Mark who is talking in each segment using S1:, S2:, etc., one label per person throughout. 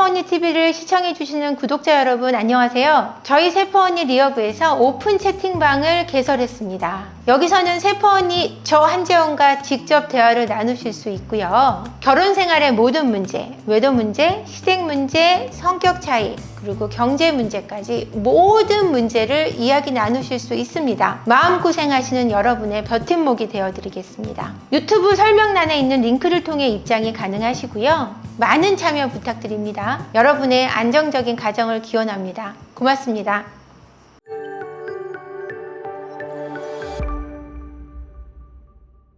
S1: 세퍼언니 TV를 시청해주시는 구독자 여러분 안녕하세요. 저희 세퍼언니 리어브에서 오픈 채팅방을 개설했습니다. 여기서는 세퍼언니 저 한재원과 직접 대화를 나누실 수 있고요. 결혼 생활의 모든 문제, 외도 문제, 시댁 문제, 성격 차이, 그리고 경제 문제까지 모든 문제를 이야기 나누실 수 있습니다. 마음고생하시는 여러분의 버팀목이 되어드리겠습니다. 유튜브 설명란에 있는 링크를 통해 입장이 가능하시고요. 많은 참여 부탁드립니다. 여러분의 안정적인 가정을 기원합니다. 고맙습니다.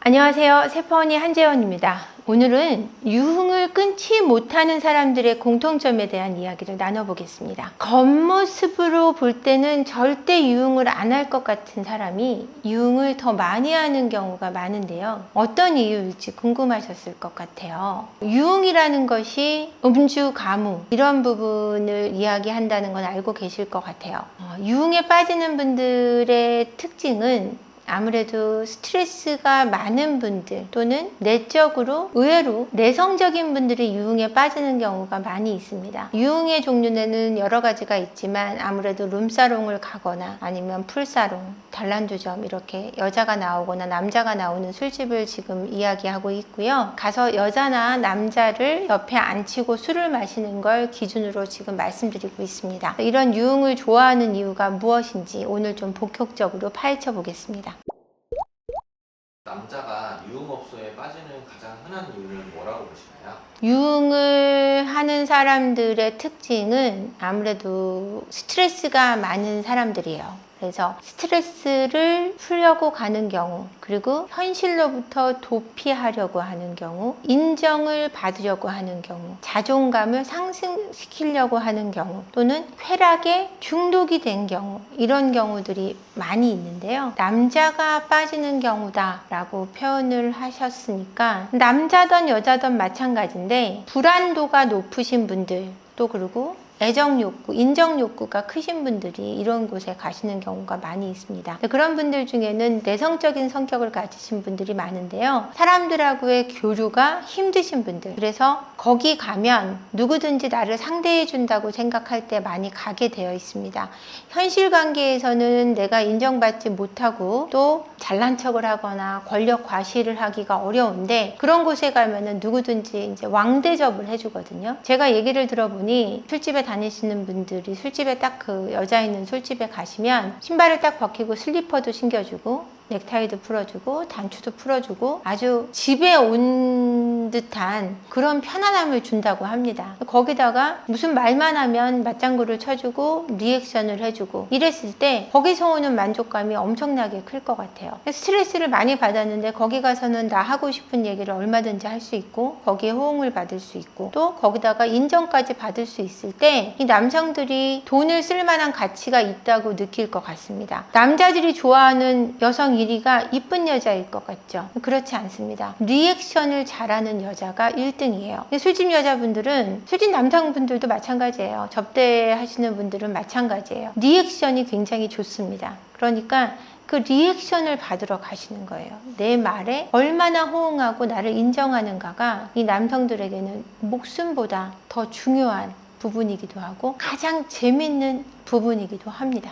S1: 안녕하세요. 세퍼언니 한재원입니다. 오늘은 유흥을 끊지 못하는 사람들의 공통점에 대한 이야기를 나눠보겠습니다. 겉모습으로 볼 때는 절대 유흥을 안 할 것 같은 사람이 유흥을 더 많이 하는 경우가 많은데요. 어떤 이유일지 궁금하셨을 것 같아요. 유흥이라는 것이 음주, 가무 이런 부분을 이야기한다는 건 알고 계실 것 같아요. 유흥에 빠지는 분들의 특징은 아무래도 스트레스가 많은 분들 또는 내적으로 의외로 내성적인 분들이 유흥에 빠지는 경우가 많이 있습니다. 유흥의 종류는 여러 가지가 있지만 아무래도 룸사롱을 가거나 아니면 풀사롱, 단란주점 이렇게 여자가 나오거나 남자가 나오는 술집을 지금 이야기하고 있고요. 가서 여자나 남자를 옆에 앉히고 술을 마시는 걸 기준으로 지금 말씀드리고 있습니다. 이런 유흥을 좋아하는 이유가 무엇인지 오늘 좀 본격적으로 파헤쳐 보겠습니다.
S2: 남자가 유흥업소에 빠지는 가장 흔한 이유는 뭐라고 보시나요?
S1: 유흥을 하는 사람들의 특징은 아무래도 스트레스가 많은 사람들이에요. 그래서 스트레스를 풀려고 가는 경우, 그리고 현실로부터 도피하려고 하는 경우, 인정을 받으려고 하는 경우, 자존감을 상승시키려고 하는 경우, 또는 쾌락에 중독이 된 경우, 이런 경우들이 많이 있는데요. 남자가 빠지는 경우다라고 표현을 하셨으니까 남자든 여자든 마찬가지인데 불안도가 높으신 분들, 또 그리고 애정 욕구, 인정 욕구가 크신 분들이 이런 곳에 가시는 경우가 많이 있습니다. 그런 분들 중에는 내성적인 성격을 가지신 분들이 많은데요. 사람들하고의 교류가 힘드신 분들, 그래서 거기 가면 누구든지 나를 상대해 준다고 생각할 때 많이 가게 되어 있습니다. 현실 관계에서는 내가 인정받지 못하고 또 잘난 척을 하거나 권력 과시를 하기가 어려운데 그런 곳에 가면은 누구든지 이제 왕대접을 해주거든요. 제가 얘기를 들어보니 술집에 다니시는 분들이 술집에 딱 그 여자 있는 술집에 가시면 신발을 딱 벗기고 슬리퍼도 신겨주고 넥타이도 풀어주고 단추도 풀어주고 아주 집에 온 듯한 그런 편안함을 준다고 합니다. 거기다가 무슨 말만 하면 맞장구를 쳐주고 리액션을 해주고 이랬을 때 거기서 오는 만족감이 엄청나게 클 것 같아요. 스트레스를 많이 받았는데 거기 가서는 나 하고 싶은 얘기를 얼마든지 할 수 있고 거기에 호응을 받을 수 있고 또 거기다가 인정까지 받을 수 있을 때 이 남성들이 돈을 쓸 만한 가치가 있다고 느낄 것 같습니다. 남자들이 좋아하는 여성 1위가 이쁜 여자일 것 같죠? 그렇지 않습니다. 리액션을 잘하는 여자가 1등이에요. 술집 여자분들은, 술집 남성분들도 마찬가지예요. 접대하시는 분들은 마찬가지예요. 리액션이 굉장히 좋습니다. 그러니까 그 리액션을 받으러 가시는 거예요. 내 말에 얼마나 호응하고 나를 인정하는가가 이 남성들에게는 목숨보다 더 중요한 부분이기도 하고 가장 재밌는 부분이기도 합니다.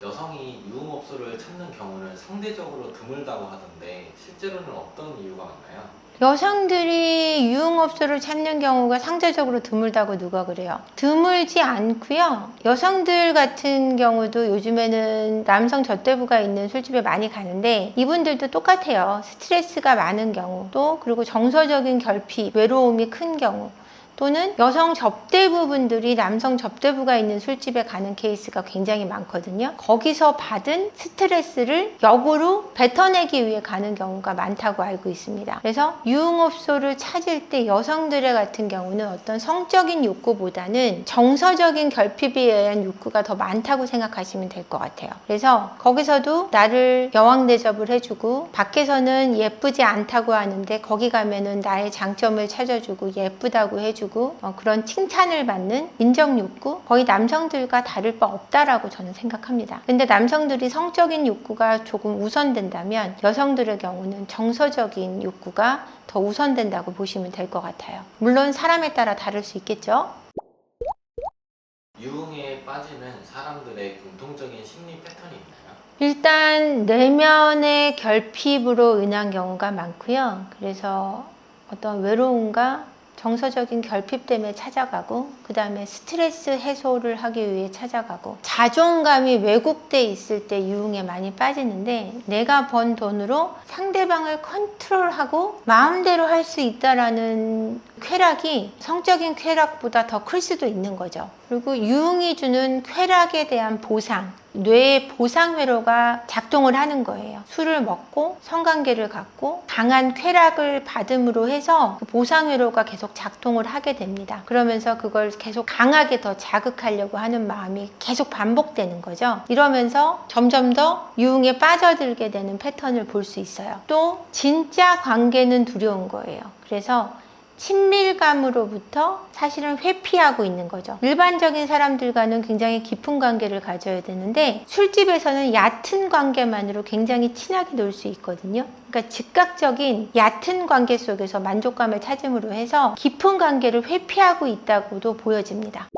S2: 여성이 유흥업소를 찾는 경우는 상대적으로 드물다고 하던데 실제로는 어떤 이유가 많나요?
S1: 여성들이 유흥업소를 찾는 경우가 상대적으로 드물다고 누가 그래요? 드물지 않고요. 여성들 같은 경우도 요즘에는 남성 접대부가 있는 술집에 많이 가는데 이분들도 똑같아요. 스트레스가 많은 경우, 또 그리고 정서적인 결핍, 외로움이 큰 경우, 또는 여성 접대부분들이 남성 접대부가 있는 술집에 가는 케이스가 굉장히 많거든요. 거기서 받은 스트레스를 역으로 뱉어내기 위해 가는 경우가 많다고 알고 있습니다. 그래서 유흥업소를 찾을 때 여성들의 같은 경우는 어떤 성적인 욕구보다는 정서적인 결핍에 의한 욕구가 더 많다고 생각하시면 될 것 같아요. 그래서 거기서도 나를 여왕 대접을 해주고 밖에서는 예쁘지 않다고 하는데 거기 가면은 나의 장점을 찾아주고 예쁘다고 해주고 주고 그런 칭찬을 받는 인정 욕구, 거의 남성들과 다를 바 없다라고 저는 생각합니다. 근데 남성들이 성적인 욕구가 조금 우선된다면 여성들의 경우는 정서적인 욕구가 더 우선된다고 보시면 될 것 같아요. 물론 사람에 따라 다를 수 있겠죠.
S2: 유흥에 빠지는 사람들의 공통적인 심리 패턴이 있나요?
S1: 일단 내면의 결핍으로 인한 경우가 많고요. 그래서 어떤 외로움과 정서적인 결핍 때문에 찾아가고, 그 다음에 스트레스 해소를 하기 위해 찾아가고, 자존감이 왜곡돼 있을 때 유흥에 많이 빠지는데, 내가 번 돈으로 상대방을 컨트롤하고 마음대로 할 수 있다라는 쾌락이 성적인 쾌락보다 더 클 수도 있는 거죠. 그리고 유흥이 주는 쾌락에 대한 보상, 뇌의 보상회로가 작동을 하는 거예요. 술을 먹고 성관계를 갖고 강한 쾌락을 받음으로 해서 그 보상회로가 계속 작동을 하게 됩니다. 그러면서 그걸 계속 강하게 더 자극하려고 하는 마음이 계속 반복되는 거죠. 이러면서 점점 더 유흥에 빠져들게 되는 패턴을 볼 수 있어요. 또 진짜 관계는 두려운 거예요. 그래서 친밀감으로부터 사실은 회피하고 있는 거죠. 일반적인 사람들과는 굉장히 깊은 관계를 가져야 되는데 술집에서는 얕은 관계만으로 굉장히 친하게 놀 수 있거든요. 그러니까 즉각적인 얕은 관계 속에서 만족감을 찾음으로 해서 깊은 관계를 회피하고 있다고도 보여집니다.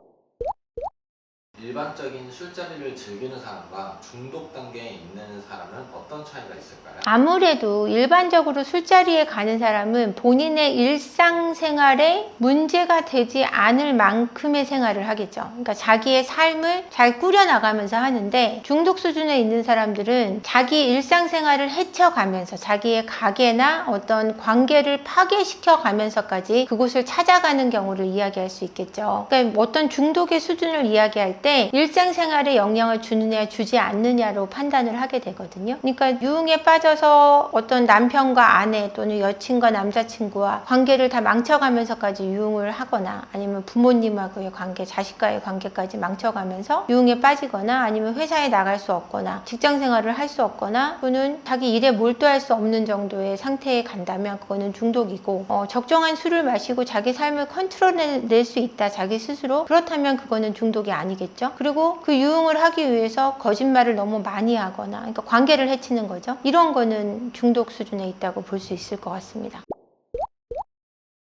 S2: 일반적인 술자리를 즐기는 사람과 중독 단계에 있는 사람은 어떤 차이가 있을까요?
S1: 아무래도 일반적으로 술자리에 가는 사람은 본인의 일상생활에 문제가 되지 않을 만큼의 생활을 하겠죠. 그러니까 자기의 삶을 잘 꾸려나가면서 하는데, 중독 수준에 있는 사람들은 자기 일상생활을 헤쳐가면서 자기의 가게나 어떤 관계를 파괴시켜 가면서까지 그곳을 찾아가는 경우를 이야기할 수 있겠죠. 그러니까 어떤 중독의 수준을 이야기할 때 일상생활에 영향을 주느냐 주지 않느냐로 판단을 하게 되거든요. 그러니까 유흥에 빠져서 어떤 남편과 아내 또는 여친과 남자친구와 관계를 다 망쳐가면서까지 유흥을 하거나, 아니면 부모님하고의 관계, 자식과의 관계까지 망쳐가면서 유흥에 빠지거나, 아니면 회사에 나갈 수 없거나 직장생활을 할 수 없거나, 또는 자기 일에 몰두할 수 없는 정도의 상태에 간다면 그거는 중독이고, 적정한 술을 마시고 자기 삶을 컨트롤해낼 수 있다, 자기 스스로, 그렇다면 그거는 중독이 아니겠죠. 그리고 그 유흥을 하기 위해서 거짓말을 너무 많이 하거나, 그러니까 관계를 해치는 거죠. 이런 거는 중독 수준에 있다고 볼 수 있을 것 같습니다.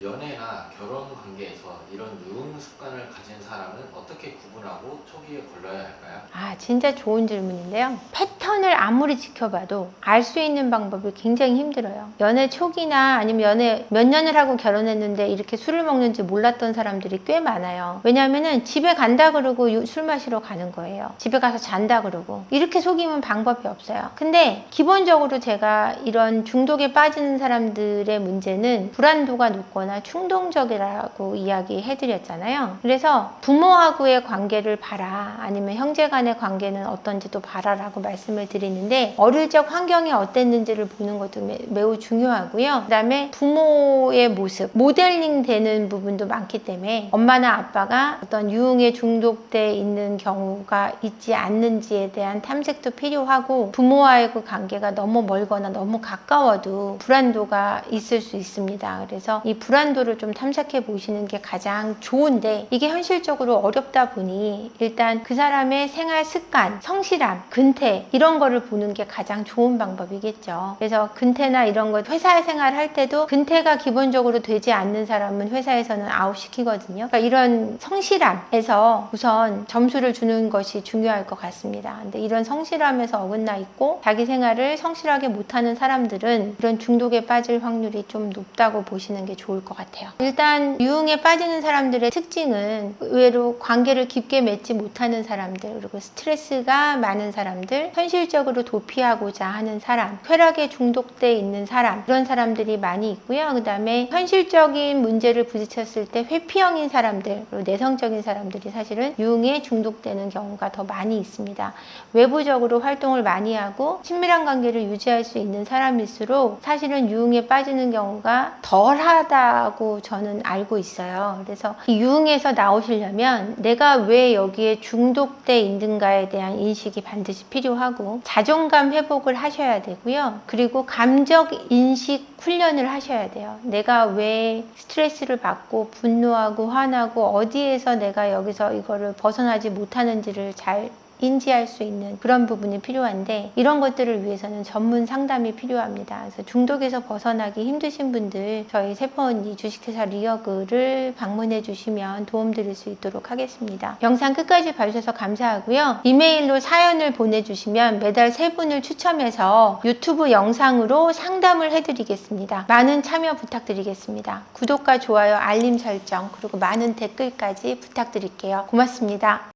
S2: 연애나 결혼 관계에서 이런 유흥 습관을 가진 사람은 어떻게 구분하고 초기에 걸러야 할까요?
S1: 진짜 좋은 질문인데요. 패턴을 아무리 지켜봐도 알 수 있는 방법이 굉장히 힘들어요. 연애 초기나 아니면 연애 몇 년을 하고 결혼했는데 이렇게 술을 먹는지 몰랐던 사람들이 꽤 많아요. 왜냐하면은 집에 간다 그러고 술 마시러 가는 거예요. 집에 가서 잔다 그러고. 이렇게 속이면 방법이 없어요. 근데 기본적으로 제가 이런 중독에 빠지는 사람들의 문제는 불안도가 높거나 충동적이라고 이야기해드렸잖아요. 그래서 부모하고의 관계를 봐라, 아니면 형제 간의 관계는 어떤지도 봐라라고 말씀을 드리는데, 어릴 적 환경이 어땠는지를 보는 것도 매우 중요하고요. 그 다음에 부모의 모습, 모델링 되는 부분도 많기 때문에 엄마나 아빠가 어떤 유흥에 중독돼 있는 경우가 있지 않는지에 대한 탐색도 필요하고, 부모와의 그 관계가 너무 멀거나 너무 가까워도 불안도가 있을 수 있습니다. 그래서 이 불안도를 좀 탐색해 보시는 게 가장 좋은데, 이게 현실적으로 어렵다 보니 일단 그 사람의 생활 습관, 성실함, 근태, 이런 거를 보는 게 가장 좋은 방법이겠죠. 그래서 근태나 이런 거, 회사 생활 할 때도 근태가 기본적으로 되지 않는 사람은 회사에서는 아웃시키거든요. 그러니까 이런 성실함에서 우선 점수를 주는 것이 중요할 것 같습니다. 근데 이런 성실함에서 어긋나 있고 자기 생활을 성실하게 못하는 사람들은 이런 중독에 빠질 확률이 좀 높다고 보시는 게 좋을 것 같아요. 일단 유흥에 빠지는 사람들의 특징은 의외로 관계를 깊게 맺지 못하는 사람들, 그리고 스트레스가 많은 사람들, 현실적으로 도피하고자 하는 사람, 쾌락에 중독돼 있는 사람, 이런 사람들이 많이 있고요. 그 다음에 현실적인 문제를 부딪혔을 때 회피형인 사람들, 그리고 내성적인 사람들이 사실은 유흥에 중독되는 경우가 더 많이 있습니다. 외부적으로 활동을 많이 하고 친밀한 관계를 유지할 수 있는 사람일수록 사실은 유흥에 빠지는 경우가 덜하다 필요하다고 저는 알고 있어요. 그래서 이 유흥에서 나오시려면 내가 왜 여기에 중독돼 있는가에 대한 인식이 반드시 필요하고 자존감 회복을 하셔야 되고요. 그리고 감적 인식 훈련을 하셔야 돼요. 내가 왜 스트레스를 받고 분노하고 화나고 어디에서 내가 여기서 이거를 벗어나지 못하는지를 잘 인지할 수 있는 그런 부분이 필요한데 이런 것들을 위해서는 전문 상담이 필요합니다. 그래서 중독에서 벗어나기 힘드신 분들 저희 세포언니 주식회사 리어그를 방문해 주시면 도움드릴 수 있도록 하겠습니다. 영상 끝까지 봐주셔서 감사하고요. 이메일로 사연을 보내주시면 매달 3분을 추첨해서 유튜브 영상으로 상담을 해드리겠습니다. 많은 참여 부탁드리겠습니다. 구독과 좋아요, 알림 설정 그리고 많은 댓글까지 부탁드릴게요. 고맙습니다.